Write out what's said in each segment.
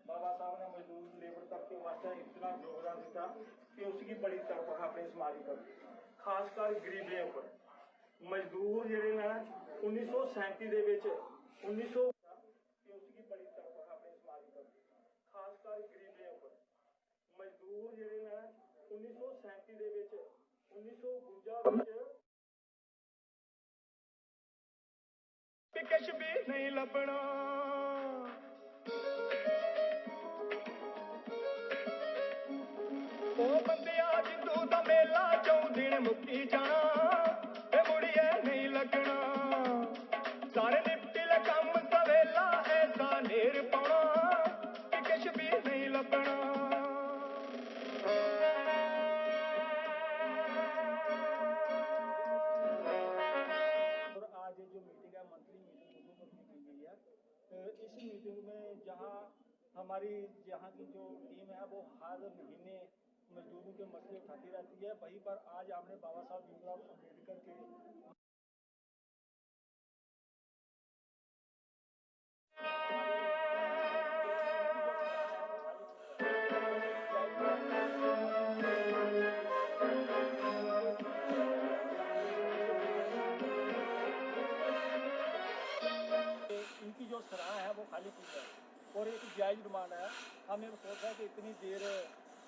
बाबा साहब ने मजदूर लेबर तबके वास्ते इतना जोगदान दिता कि उसकी बड़ी तरफ है अपने समाज पर, खासकर गरीबें उपर मजदूर ਜਿਹੜੇ ਨੇ 1937 ਦੇ ਵਿੱਚ 1900 ਕਿ ਉਸकी बड़ी तरफ है अपने समाज पर, खासकर गरीबें उपर मजदूर ਜਿਹੜੇ ਨੇ 1937 ਦੇ ਵਿੱਚ 1952 ਵਿੱਚ कुछ भी नहीं लभना ओ बंदिया जिंदू दा मेला चौ दिन मुक्की जाना ए मुड़िए नहीं लगना सारे निपटिल कम सवेला ऐसा नेर पाना कि कुछ भी नहीं लभना इस मीटिंग में जहां हमारी यहाँ की जो टीम है वो हर महीने मजदूरों के मसले उठाती रहती है, वहीं पर आज हमने बाबा साहब भीमराव अम्बेडकर के इनकी जो सराह है वो खाली की है और एक जायज़ डिमांड है। हमें सोच रहा है कि इतनी देर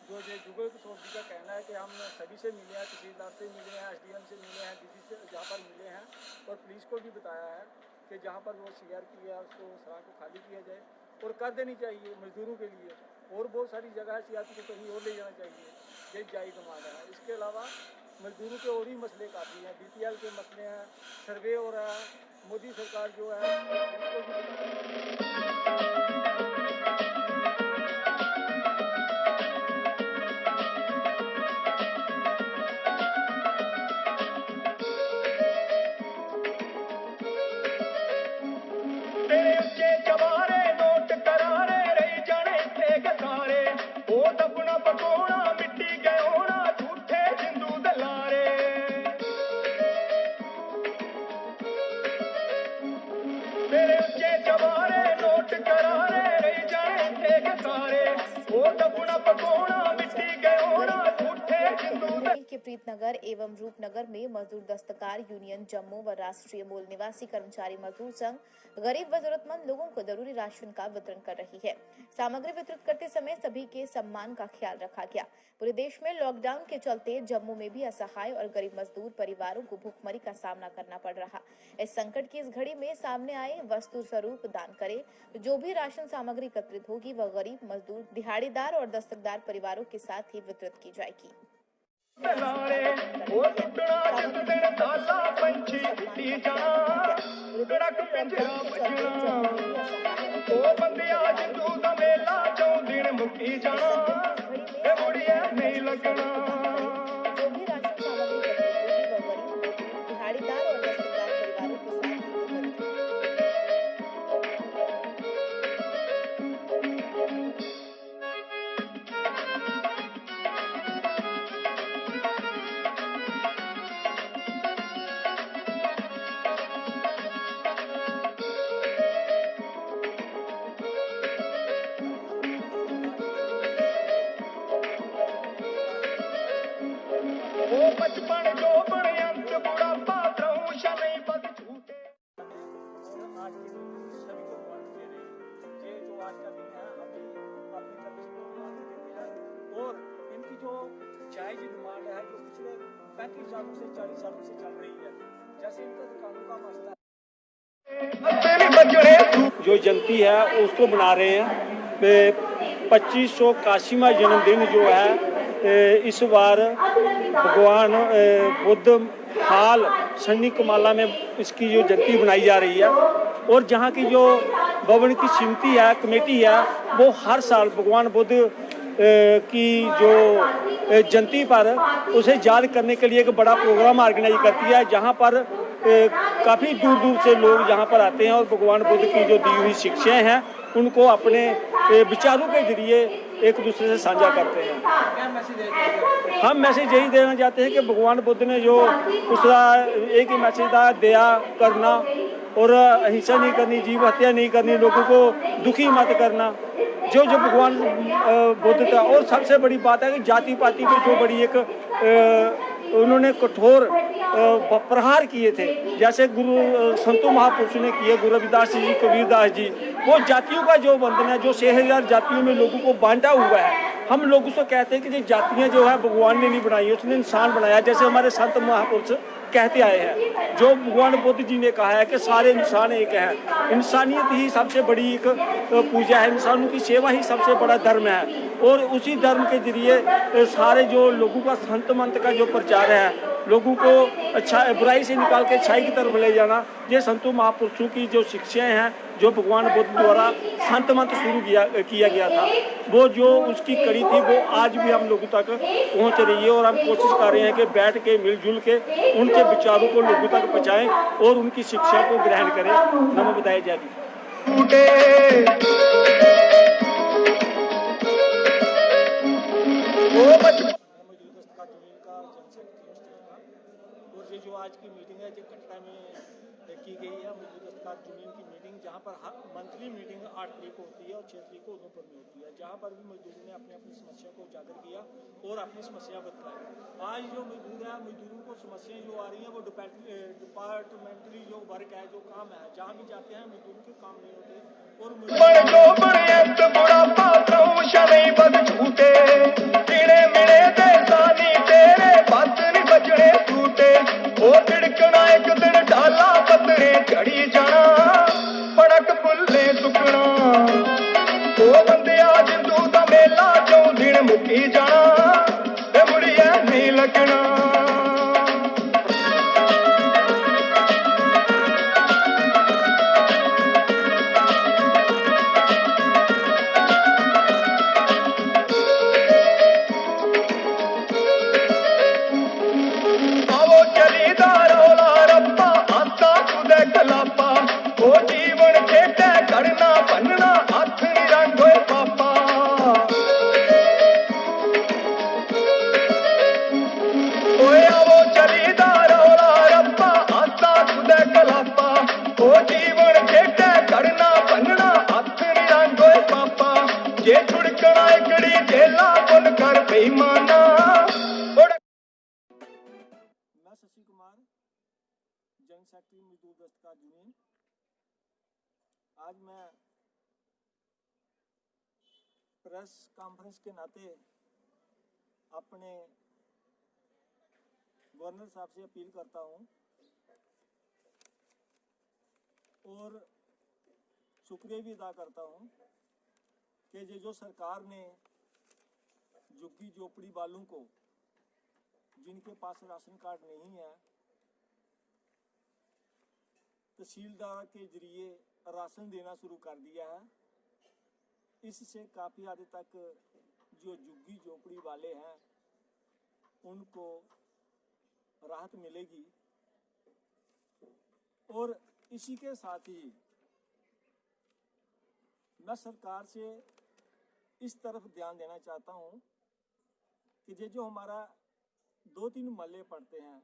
जो जुगल किशोर जी का कहना है कि हम सभी से मिले हैं, तहसीलदार से मिले हैं, एसडीएम से मिले हैं, डीसी से जहाँ पर मिले हैं और पुलिस को भी बताया है कि जहाँ पर वो सीआर की है उसको सराह को खाली किया जाए और कर देनी चाहिए मजदूरों के लिए। और बहुत सारी जगह सीआरपी को कहीं और ले जाना चाहिए, ये जायज़ डिमांड है। इसके अलावा मजदूरों के और ही मसले काफ़ी हैं, बीपीएल के मसले हैं, सर्वे हो रहा है, मोदी सरकार जो है उसको भी के प्रीतनगर एवं रूपनगर में मजदूर दस्तकार यूनियन जम्मू व राष्ट्रीय मूल निवासी कर्मचारी मजदूर संघ गरीब व जरूरतमंद लोगों को जरूरी राशन का वितरण कर रही है। सामग्री वितरित करते समय सभी के सम्मान का ख्याल रखा गया। पूरे देश में लॉकडाउन के चलते जम्मू में भी असहाय और गरीब मजदूर परिवारों को भूखमरी का सामना करना पड़ रहा। इस संकट की इस घड़ी में सामने आए वस्तु स्वरूप दान करे। जो भी राशन सामग्री एकत्रित होगी वह गरीब मजदूर, दिहाड़ीदार और दस्तकदार परिवारों के साथ ही वितरित की जाएगी। नहीं लगना जो भी राशन सामग्री एकत्रित होगी वह गरीब मजदूर, दिहाड़ीदार और दस्तकदार परिवारों के साथ ही वितरित की। वो बचपन जो अंत बुढ़ापा त्रौशा नहीं बद झूठे। आज के सभी को वोट दे रहे ये जो आज का दिन है हमें अपनी तरफ से धन्यवाद देते हैं। और इनकी जो जायज़ डिमांड है जो पिछले 35 सालों से 40 सालों से चल रही है, जैसे इनका कानून का मसला जो जयंती है उसको मना रहे हैं। 2581वां जन्मदिन जो है इस बार भगवान बुद्ध हाल सन्नी कमाला में इसकी जो जयंती बनाई जा रही है। और जहाँ की जो भवन की समिति है, कमेटी है, वो हर साल भगवान बुद्ध की जो जयंती पर उसे याद करने के लिए एक बड़ा प्रोग्राम ऑर्गेनाइज करती है, जहाँ पर काफ़ी दूर दूर से लोग यहाँ पर आते हैं और भगवान बुद्ध की जो दी हुई शिक्षाएं हैं उनको अपने विचारों के जरिए एक दूसरे से साझा करते हैं। हम मैसेज यही देना चाहते हैं कि भगवान बुद्ध ने जो दूसरा एक ही मैसेज था, दया करना और अहिंसा नहीं करनी, जीव हत्या नहीं करनी, लोगों को दुखी मत करना, जो भगवान बुद्ध था। और सबसे बड़ी बात है कि जाति पाति की जो बड़ी एक उन्होंने कठोर प्रहार किए थे, जैसे गुरु संतों महापुरुषों ने किए, गुरु रविदास जी, कबीरदास जी। वो जातियों का जो बंधन है, जो 6000 जातियों में लोगों को बांटा हुआ है, हम लोग उसको कहते हैं कि ये जातियाँ जो है भगवान ने नहीं बनाई, उसने इंसान बनाया, जैसे हमारे संत महापुरुष कहते आए हैं। जो भगवान बुद्ध जी ने कहा है कि सारे इंसान एक हैं, इंसानियत ही सबसे बड़ी एक पूजा है, इंसानों की सेवा ही सबसे बड़ा धर्म है। और उसी धर्म के जरिए सारे जो लोगों का संत मंत्र का जो प्रचार है, लोगों को अच्छा बुराई से निकाल के अच्छाई की तरफ ले जाना, ये संतों महापुरुषों की जो शिक्षाएं हैं, जो भगवान बुद्ध द्वारा संत मंत्र शुरू किया गया था, वो जो उसकी कड़ी थी वो आज भी हम लोगों तक पहुंच रही है। और हम कोशिश कर रहे हैं कि बैठ के मिलजुल के उनके विचारों को लोगों तक पहुँचाएं और उनकी शिक्षा को ग्रहण करें। नमो बुद्धाय जय और ये जो आज की मीटिंग है, जो कटरा में की गई है मजदूर दस्तकार यूनियन की मीटिंग, जहाँ पर हर मंथली मीटिंग 8 तारीख को होती है और 6 तारीख को उधमपुर में होती है, जहाँ पर भी मजदूरों ने अपनी अपनी समस्या को उजागर किया और अपनी समस्या बताई। आज जो मजदूर है, मजदूरों को समस्याएं जो आ रही हैं वो डिपार्टमेंटली जो वर्क है, जो काम है, जहाँ भी जाते हैं मजदूरों के काम नहीं होते। और चढ़ी जाना पड़क फुल्ले सुकना, ओ बंदिया जिंदू दा मेला जो दिन मुक्की जाना, ते मुड़िया नहीं लगना। आवो चली दारोला रब्बा आता खुदे कलापा, ओ जीवन खेटे करना बनना हथ निरंग होए पापा। ओए आवो चली दारोला रब्बा आता खुदे कलापा, ओ जीवन खेटे करना बनना हथ निरंग होए पापा। जे छुड़कना एकड़ी जेला बुन कर बेईमाना। मैं शशि कुमार, जनरल सेक्रेटरी मजदूर दस्तकार यूनियन। आज मैं प्रेस कॉन्फ्रेंस के नाते अपने गवर्नर साहब से अपील करता हूं और शुक्रिया भी अदा करता हूं कि ये जो सरकार ने झुग्गी झोपड़ी वालों को, जिनके पास राशन कार्ड नहीं है, तहसीलदार के जरिए राशन देना शुरू कर दिया है। इससे काफ़ी हद तक जो झुग्गी झोपड़ी वाले हैं उनको राहत मिलेगी। और इसी के साथ ही मैं सरकार से इस तरफ ध्यान देना चाहता हूँ कि ये जो हमारा 2-3 महल्ले पड़ते हैं,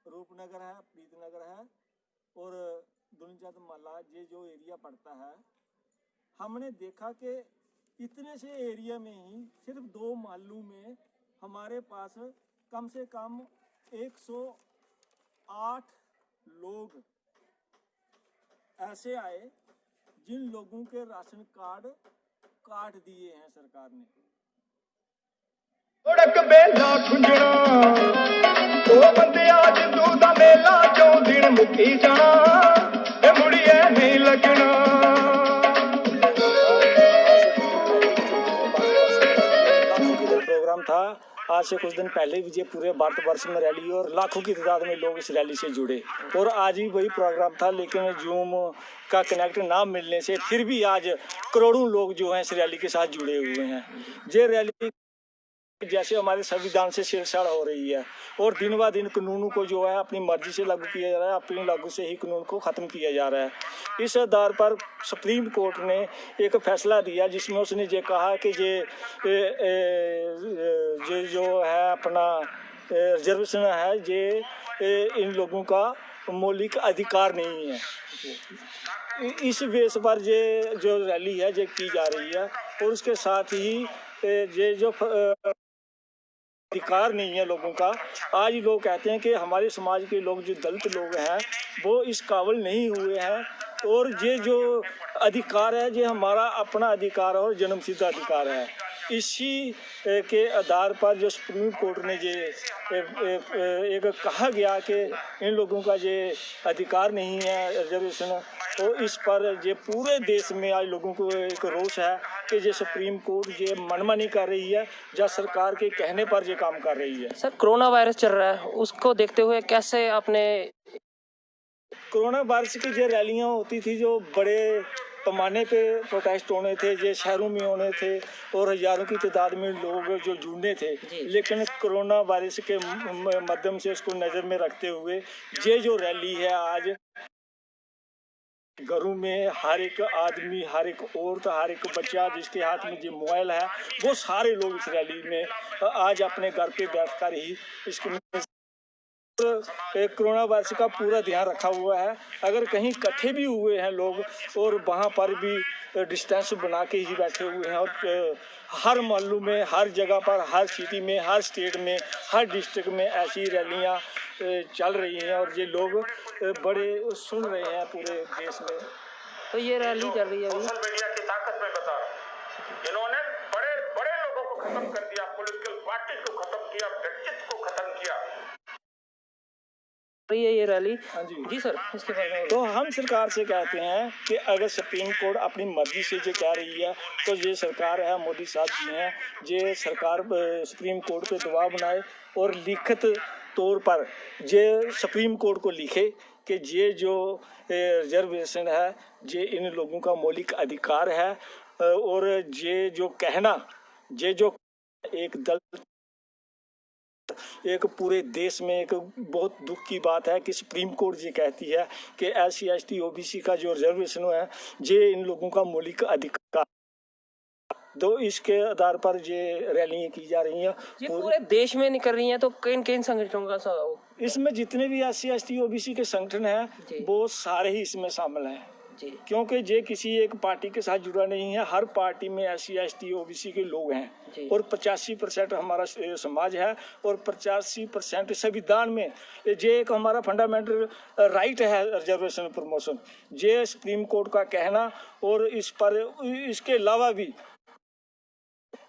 रूपनगर है, प्रीतनगर है और दुनियाचंद महल्ला, ये जो एरिया पड़ता है, हमने देखा कि इतने से एरिया में ही सिर्फ 2 महल्लों में हमारे पास कम से कम 108 लोग ऐसे आए जिन लोगों के राशन कार्ड काट दिए हैं सरकार ने। उड़क बेला खुंजना, ओ बंदिया जिंदू दा मेला जो दिन मुक्की जाना, ते मुड़िए नहीं लगना। प्रोग्राम था आज से कुछ दिन पहले भी ये पूरे भारतवर्ष में रैली और लाखों की तादाद में लोग इस रैली से जुड़े और आज भी वही प्रोग्राम था, लेकिन जूम का कनेक्ट ना मिलने से फिर भी आज करोड़ों लोग जो हैं इस रैली के साथ जुड़े हुए हैं। ये रैली जैसे हमारे संविधान से छेड़छाड़ हो रही है और दिन ब दिन कानूनों को जो है अपनी मर्जी से लागू किया जा रहा है, अपनी लागू से ही कानून को ख़त्म किया जा रहा है। इस आधार पर सुप्रीम कोर्ट ने एक फैसला दिया जिसमें उसने ये कहा कि ये जो है अपना रिजर्वेशन है ये इन लोगों का मौलिक अधिकार नहीं है। इस बेस पर ये जो रैली है ये की जा रही है और उसके साथ ही ये जो अधिकार नहीं है लोगों का। आज लोग कहते हैं कि हमारे समाज के लोग जो दलित लोग हैं वो इस काबिल नहीं हुए हैं और ये जो अधिकार है ये हमारा अपना अधिकार है और जन्मसिद्ध अधिकार है। इसी के आधार पर जो सुप्रीम कोर्ट ने ये एक कहा गया कि इन लोगों का ये अधिकार नहीं है रिजर्वेशन, तो इस पर ये पूरे देश में आज लोगों को एक रोष है कि ये सुप्रीम कोर्ट ये मनमानी कर रही है या सरकार के कहने पर ये काम कर रही है। सर, कोरोना वायरस चल रहा है, उसको देखते हुए कैसे आपने कोरोना वायरस की जो रैलियां होती थी जो बड़े पैमाने पे प्रोटेस्ट होने थे, ये शहरों में होने थे और हजारों की तादाद में लोग जो जुड़ने थे, लेकिन कोरोना वायरस के माध्यम से इसको नज़र में रखते हुए ये जो रैली है आज घरों में हर एक आदमी, हर एक औरत, हर एक बच्चा जिसके हाथ में जो मोबाइल है वो सारे लोग इस रैली में आज अपने घर पे बैठकर ही इसको कोरोना वायरस का पूरा ध्यान रखा हुआ है। अगर कहीं इकट्ठे भी हुए हैं लोग और वहाँ पर भी डिस्टेंस बना के ही बैठे हुए हैं और हर मोहल्लों में, हर जगह पर, हर सिटी में, हर स्टेट में, हर डिस्ट्रिक्ट में ऐसी रैलियाँ चल रही हैं और ये लोग बड़े सुन रहे हैं पूरे देश में। तो ये रैली कर रही है अभी सोशल मीडिया की ताकत में बता रहा हूं, इन्होंने बड़े बड़े लोगों को खत्म कर दिया, पॉलिटिकल पार्टी को खत्म किया, व्यक्तित्व को खत्म किया। रही है ये रैली। हाँ जी जी सर, इसके बारे में तो हम सरकार से कहते हैं कि अगर सुप्रीम कोर्ट अपनी मर्जी से जो कह रही है तो ये सरकार है, मोदी साहब जी हैं, ये सरकार सुप्रीम कोर्ट पे दबाव बनाए और लिखित तौर पर ये सुप्रीम कोर्ट को लिखे कि ये जो रिजर्वेशन है ये इन लोगों का मौलिक अधिकार है और ये जो कहना, ये जो एक दल एक पूरे देश में एक बहुत दुख की बात है कि सुप्रीम कोर्ट ये कहती है कि SC ST OBC का जो रिजर्वेशन है ये इन लोगों का मौलिक अधिकार, तो इसके आधार पर ये रैलियां की जा रही हैं। ये पूरे देश में निकल रही हैं, तो किन किन संगठनों का इसमें जितने भी SC ST OBC के संगठन हैं वो सारे ही इसमें शामिल हैं जी, क्योंकि ये किसी एक पार्टी के साथ जुड़ा नहीं है। हर पार्टी में SC ST OBC के लोग हैं और 85% हमारा समाज है और 85% संविधान में ये एक हमारा फंडामेंटल राइट है रिजर्वेशन प्रमोशन। ये सुप्रीम कोर्ट का कहना और इस पर इसके अलावा भी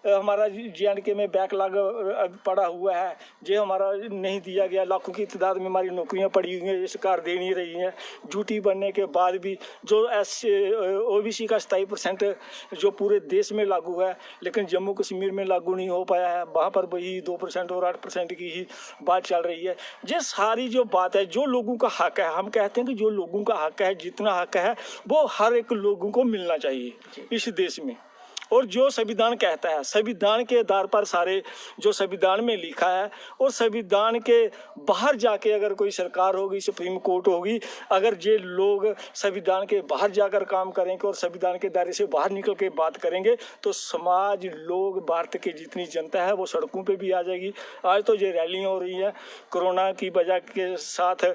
हमारा JNK में बैकलॉग पड़ा हुआ है, ये हमारा नहीं दिया गया, लाखों की तादाद में हमारी नौकरियां पड़ी हुई हैं, ये सरकार दे नहीं रही है। ड्यूटी बनने के बाद भी जो OBC का 27% जो पूरे देश में लागू है लेकिन जम्मू कश्मीर में लागू नहीं हो पाया है, वहाँ पर वही 2% और 8% की ही बात चल रही है। ये सारी जो बात है जो लोगों का हक है, हम कहते हैं कि जो लोगों का हक है, जितना हक है वो हर एक लोगों को मिलना चाहिए इस देश में। और जो संविधान कहता है, संविधान के आधार पर सारे जो संविधान में लिखा है और संविधान के बाहर जाके अगर कोई सरकार होगी, सुप्रीम कोर्ट होगी, अगर ये लोग संविधान के बाहर जाकर काम करेंगे और संविधान के दायरे से बाहर निकल के बात करेंगे तो समाज, लोग, भारत की जितनी जनता है वो सड़कों पे भी आ जाएगी। आज तो ये रैलियाँ हो रही हैं कोरोना की वजह के साथ,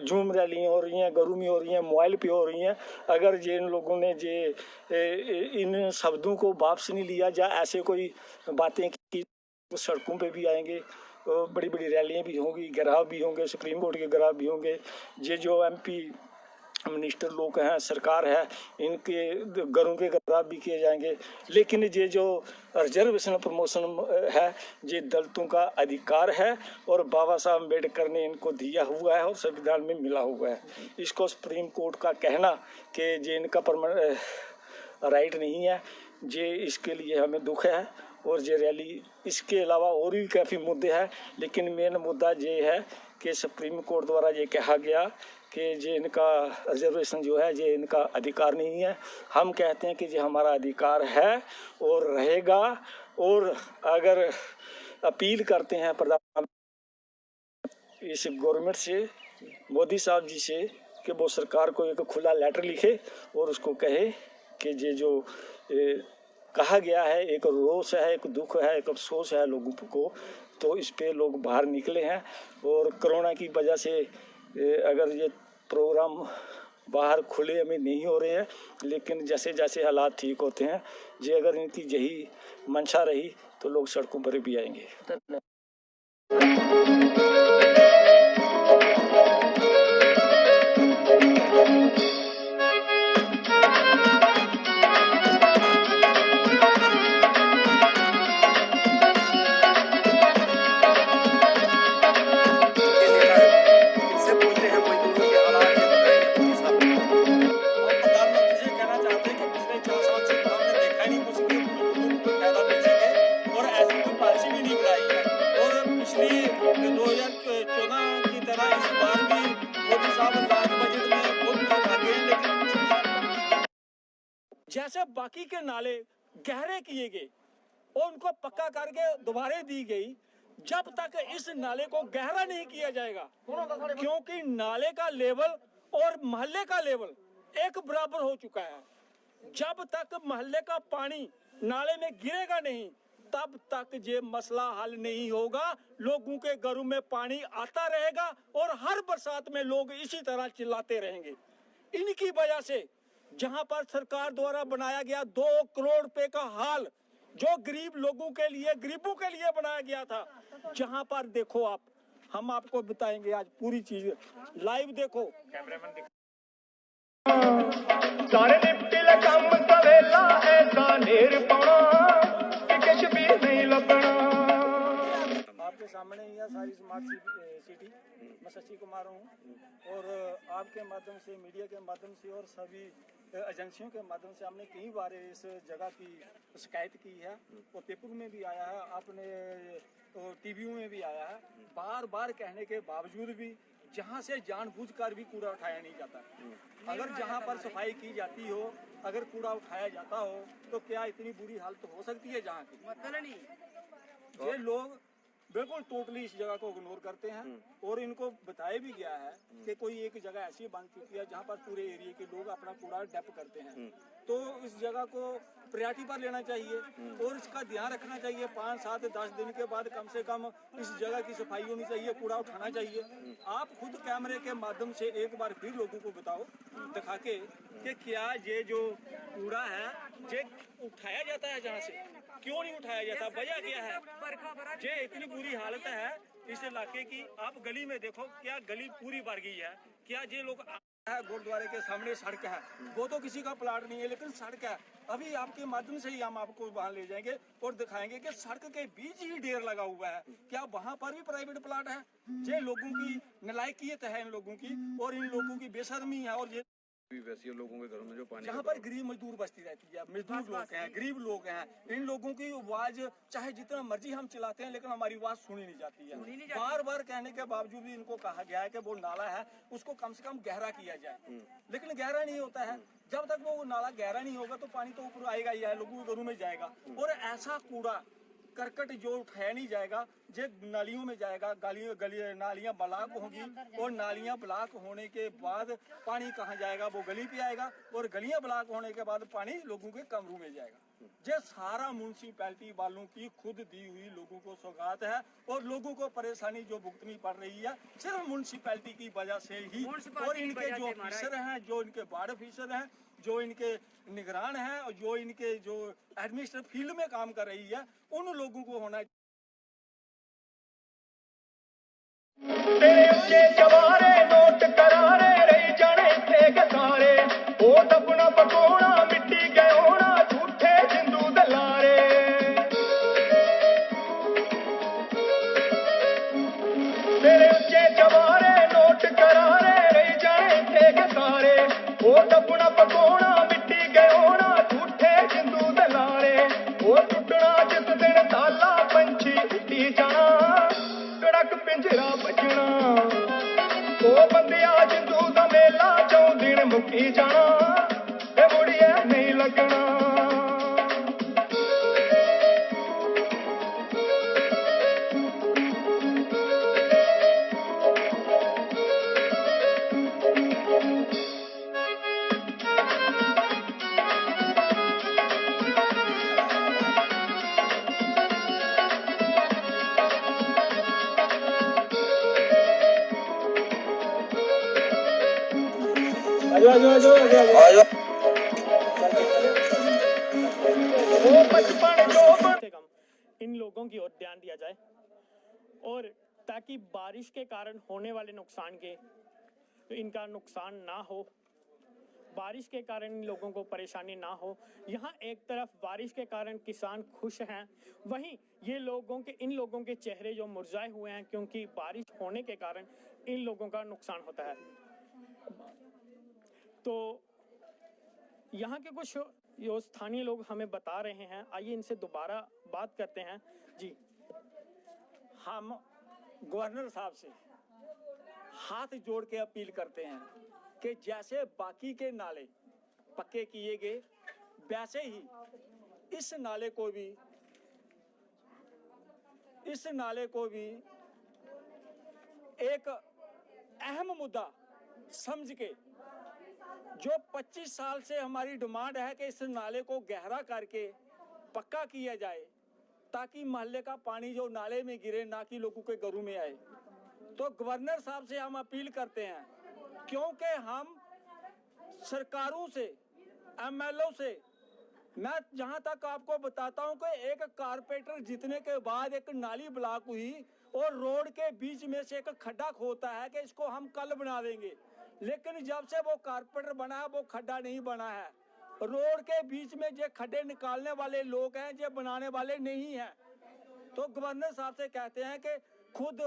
जूम रैलियाँ हो रही हैं, घरों में हो रही हैं, मोबाइल पे हो रही हैं। अगर ये इन लोगों ने ये इन शब्दों को वापस नहीं लिया या ऐसे कोई बातें की तो सड़कों पे भी आएंगे, बड़ी बड़ी रैलियाँ भी होंगी, घेराव भी होंगे, सुप्रीम कोर्ट के घेराव भी होंगे। ये जो MP मिनिस्टर लोग हैं, सरकार है, इनके घरों के घेराव भी किए जाएंगे। लेकिन ये जो रिजर्वेशन प्रमोशन है ये दलितों का अधिकार है और बाबा साहब अम्बेडकर ने इनको दिया हुआ है और संविधान में मिला हुआ है। इसको सुप्रीम कोर्ट का कहना कि ये इनका राइट नहीं है, ये इसके लिए हमें दुख है और ये रैली, इसके अलावा और भी काफ़ी मुद्दे हैं, लेकिन मेन मुद्दा ये है कि सुप्रीम कोर्ट द्वारा ये कहा गया कि ये इनका रिजर्वेशन जो है ये इनका अधिकार नहीं है। हम कहते हैं कि ये हमारा अधिकार है और रहेगा। और अगर अपील करते हैं प्रधान इस गवर्नमेंट से, मोदी साहब जी से, कि वो सरकार को एक खुला लेटर लिखे और उसको कहे कि ये जो कहा गया है, एक रोष है, एक दुख है, एक अफसोस है लोगों को, तो इस पे लोग बाहर निकले हैं। और कोरोना की वजह से अगर ये प्रोग्राम बाहर खुले में नहीं हो रहे हैं, लेकिन जैसे जैसे हालात ठीक होते हैं, ये अगर इनकी यही मंशा रही तो लोग सड़कों पर भी आएंगे। जैसे बाकी के नाले गहरे किए गए और उनको पक्का करके दोबारा दी गई, जब तक इस नाले को गहरा नहीं किया जाएगा, क्योंकि नाले का लेवल और मोहल्ले का लेवल एक बराबर हो चुका है, जब तक मोहल्ले का पानी नाले में गिरेगा नहीं तब तक ये मसला हल नहीं होगा। लोगों के घरों में पानी आता रहेगा और हर बरसात में लोग इसी तरह चिल्लाते रहेंगे। इनकी वजह से जहां पर सरकार द्वारा बनाया गया 2 करोड़ रुपए का हाल, जो गरीब लोगों के लिए, गरीबों के लिए बनाया गया था, जहां पर देखो आप, हम आपको बताएंगे आज पूरी चीज लाइव देखो। सारे निपटिल कम सवेला ऐसा नेर पाना किश भी नहीं लबना। आपके सामने ही है सारी स्मार्ट सिटी, मैं शशि कुमार हूँ और आपके माध्यम से, मीडिया के माध्यम से और सभी एजेंसियों के माध्यम से हमने कई बार इस जगह की शिकायत की है और पेपर में भी आया है, आपने टीवी में भी आया है। बार बार कहने के बावजूद भी जहाँ से जानबूझकर भी कूड़ा उठाया नहीं जाता। अगर जहाँ पर सफाई की जाती हो, अगर कूड़ा उठाया जाता हो तो क्या इतनी बुरी हालत हो सकती है जहाँ की? मतलब नहीं। ये लोग बिल्कुल टोटली इस जगह को इग्नोर करते हैं और इनको बताया भी गया है कि कोई एक जगह ऐसी बन चुकी है जहाँ पर पूरे एरिया के लोग अपना कूड़ा डंप करते हैं, तो इस जगह को प्रायोरिटी पर लेना चाहिए और इसका ध्यान रखना चाहिए। 5, 7, 10 दिन के बाद कम से कम इस जगह की सफाई होनी चाहिए, कूड़ा उठाना चाहिए। आप खुद कैमरे के माध्यम से एक बार फिर लोगों को बताओ, दिखा के कि क्या ये जो कूड़ा है ये उठाया जाता है, जहाँ से क्यों नहीं उठाया जाता, वजह क्या है? ये इतनी बुरी हालत है इस इलाके की। आप गली में देखो, क्या गली पूरी भर गई है, क्या ये लोग है गुरुद्वारे के सामने सड़क है, वो तो किसी का प्लाट नहीं है लेकिन सड़क है। अभी आपके माध्यम से ही हम आपको वहाँ ले जाएंगे और दिखाएंगे कि सड़क के बीच ही ढेर लगा हुआ है, क्या वहाँ पर भी प्राइवेट प्लाट है? ये लोगों की नालायकियत है इन लोगों की और इन लोगों की बेशर्मी है। और ये वैसे लोगों के घरों में जो पानी, जहाँ पर गरीब मजदूर बस्ती रहती है, मजदूर लोग हैं, गरीब लोग हैं, इन लोगों की आवाज चाहे जितना मर्जी हम चलाते हैं लेकिन हमारी आवाज सुनी नहीं जाती है। बार बार कहने के बावजूद भी इनको कहा गया है कि वो नाला है उसको कम से कम गहरा किया जाए, लेकिन गहरा नहीं होता है। जब तक वो नाला गहरा नहीं होगा तो पानी तो ऊपर आएगा ही है, लोगों के घरों में जाएगा और ऐसा कूड़ा करकट जो उठाया नहीं जाएगा जे नालियों में जाएगा, नालियां ब्लॉक होंगी और नालियां ब्लॉक होने के बाद पानी कहाँ जाएगा? वो गली पे आएगा और गलियां ब्लॉक होने के बाद पानी लोगों के कमरों में जाएगा। ये सारा म्युनिसिपैलिटी वालों की खुद दी हुई लोगों को सौगात है और लोगों को परेशानी जो भुगतनी पड़ रही है सिर्फ म्युनिसिपैलिटी की वजह से ही। और इनके जो ऑफिसर हैं, जो इनके वार्ड ऑफिसर हैं, जो इनके निगरान हैं और जो इनके जो एडमिनिस्ट्रेटिव फील्ड में काम कर रही है, उन लोगों को होना तेरे उच्चे जवारे नोट करारे रही जाने थे के सारे, ओ दबना पकोड़ा मिट्टी गए होना झूठे जिंदू दलारे। तेरे उच्चे जवारे नोट करारे रही जाने थे के सारे, ओ दबना पकोड़ा मिट्टी गए होना झूठे जिंदू दलारे। ओ टुटना जिस दिन वो बचपन जो से कम इन लोगों की ओर ध्यान दिया जाए और ताकि बारिश के कारण होने वाले नुकसान के इनका नुकसान ना हो, बारिश के कारण इन लोगों को परेशानी ना हो। यहाँ एक तरफ बारिश के कारण किसान खुश हैं, वहीं इन लोगों के चेहरे जो मुरझाए हुए हैं क्योंकि बारिश होने के कारण इन लोगों का नुकसान होता है। तो यहाँ के कुछ जो स्थानीय लोग हमें बता रहे हैं, आइए इनसे दोबारा बात करते हैं। जी, हम गवर्नर साहब से हाथ जोड़ के अपील करते हैं कि जैसे बाकी के नाले पक्के किए गए, वैसे ही इस नाले को भी एक अहम मुद्दा समझ के, जो 25 साल से हमारी डिमांड है कि इस नाले को गहरा करके पक्का किया जाए ताकि मोहल्ले का पानी जो नाले में गिरे ना कि लोगों के घरों में आए। तो गवर्नर साहब से हम अपील करते हैं, क्योंकि हम सरकारों से, एमएलओ से, मैं जहां तक आपको बताता हूं कि एक कारपेंटर जीतने के बाद एक नाली ब्लॉक हुई और रोड के बीच में से एक खड्डा खोदता है कि इसको हम कल बना देंगे, लेकिन जब से वो कारपेंटर बना है वो खड्डा नहीं बना है। रोड के बीच में जो खड्डे निकालने वाले लोग हैं जो बनाने वाले नहीं हैं। तो गवर्नर साहब से कहते हैं कि खुद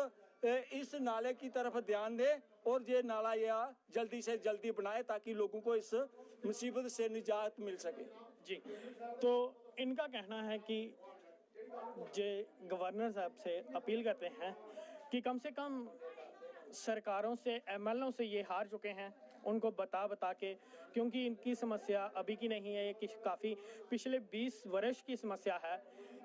इस नाले की तरफ ध्यान दें और ये नाला यह जल्दी से जल्दी बनाए ताकि लोगों को इस मुसीबत से निजात मिल सके। जी, तो इनका कहना है कि जे गवर्नर साहब से अपील करते हैं कि कम से कम सरकारों से, एमएलओ से ये हार चुके हैं, उनको बता के, क्योंकि इनकी समस्या अभी की नहीं है, ये काफ़ी पिछले 20 वर्ष की समस्या है।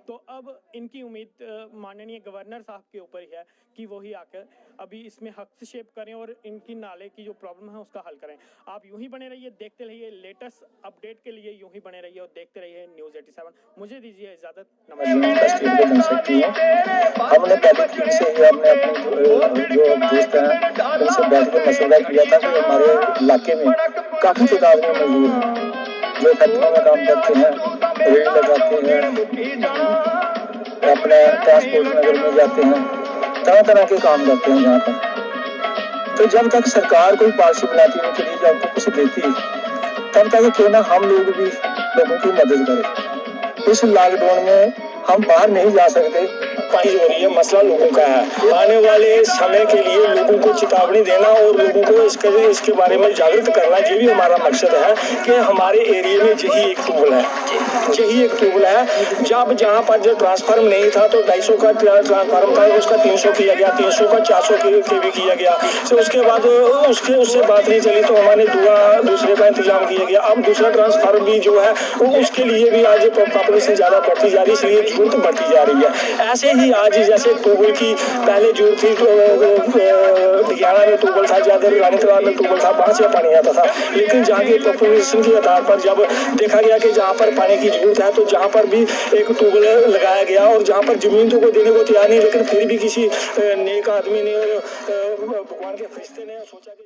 तो अब इनकी उम्मीद माननीय गवर्नर साहब के ऊपर ही है कि वो ही आकर अभी इसमें हस्तक्षेप करें और इनकी नाले की जो प्रॉब्लम है उसका हल करें। आप यूं ही बने रहिए, देखते रहिए, लेटेस्ट अपडेट के लिए यूं ही बने रहिए और देखते रहिए न्यूज़ 87। मुझे दीजिए इजाज़त, हमने पहले दिन से ही हमने अपने जो दोस्त हैं उनसे बैठ कर मसला किया था कि हमारे इलाके में काफ़ी तादाद में मजदूर हैं जो फैक्ट्रियों में काम करते हैं, रेल लगाते हैं, अपने ट्रांसपोर्ट नगर में जाते हैं, तरह तरह के काम करते हैं यहाँ पर। तो जब तक सरकार कोई पॉलिसी बनाती है उनके लिए, जब तक कुछ देती है, तब तक क्यों ना हम लोग भी लोगों की मदद करें। इस लॉकडाउन में हम बाहर नहीं जा सकते, पानी हो रही है, मसला लोगों का है। आने वाले समय के लिए लोगों को चेतावनी देना और लोगों को इसके बारे में जागरूक करना, ये भी हमारा मकसद है कि हमारे एरिया में यही एक ट्यूबवेल है। जब जहाँ पर जो ट्रांसफार्म नहीं था तो 250 का ट्रांसफार्म था, उसका 300 किया गया, 300 का 400 केवी किया गया। तो उसके बाद उससे बात नहीं चली तो हमारे दूसरे का इंतजाम किया गया। अब दूसरा ट्रांसफार्म भी जो है वो उसके लिए भी आज पॉपुलेशन ज़्यादा बढ़ती जा रही है, इसलिए जरूरत बढ़ती जा रही है। ऐसे ही आज जैसे ट्यूबवेल की पहले जरूरत थी, दियाना में ट्यूबवेल था, ज़्यादा रानी तालाब में ट्यूबवेल था, वहाँ से पानी आता था। लेकिन जहाँ के पॉपुलेशन के आधार पर जब देखा गया कि जहाँ पर पानी की जरूरत है तो जहाँ पर भी एक ट्यूबवेल लगाया गया, और जहाँ पर जमीन तो कोई देने को तैयार नहीं, लेकिन फिर भी किसी नेक आदमी ने और भगवान के फरिश्ते ने सोचा कि